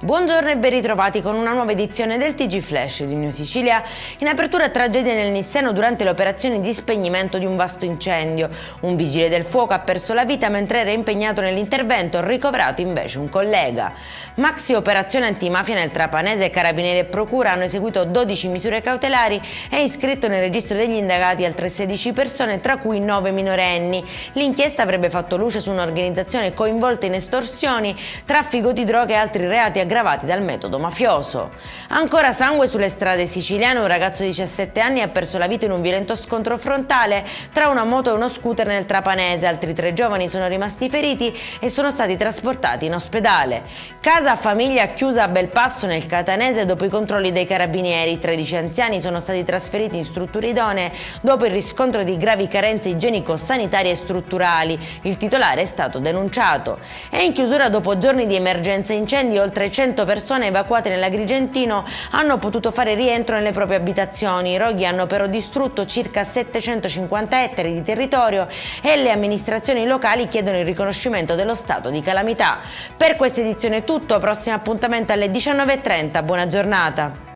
Buongiorno e ben ritrovati con una nuova edizione del TG Flash di News Sicilia. In apertura tragedia nel Nisseno durante le operazioni di spegnimento di un vasto incendio. Un vigile del fuoco ha perso la vita mentre era impegnato nell'intervento, ricoverato invece un collega. Maxi operazione antimafia nel Trapanese, Carabinieri e Procura hanno eseguito 12 misure cautelari e iscritto nel registro degli indagati altre 16 persone, tra cui 9 minorenni. L'inchiesta avrebbe fatto luce su un'organizzazione coinvolta in estorsioni, traffico di droghe e altri reati aggravati dal metodo mafioso. Ancora sangue sulle strade siciliane, un ragazzo di 17 anni ha perso la vita in un violento scontro frontale tra una moto e uno scooter nel Trapanese, altri 3 giovani sono rimasti feriti e sono stati trasportati in ospedale. Casa famiglia chiusa a Belpasso nel Catanese dopo i controlli dei carabinieri, 13 anziani sono stati trasferiti in strutture idonee dopo il riscontro di gravi carenze igienico-sanitarie e strutturali, il titolare è stato denunciato. E in chiusura dopo giorni di emergenza incendi, oltre 100 persone evacuate nell'Agrigentino hanno potuto fare rientro nelle proprie abitazioni. I roghi hanno però distrutto circa 750 ettari di territorio e le amministrazioni locali chiedono il riconoscimento dello stato di calamità. Per questa edizione è tutto, prossimo appuntamento alle 19:30, buona giornata.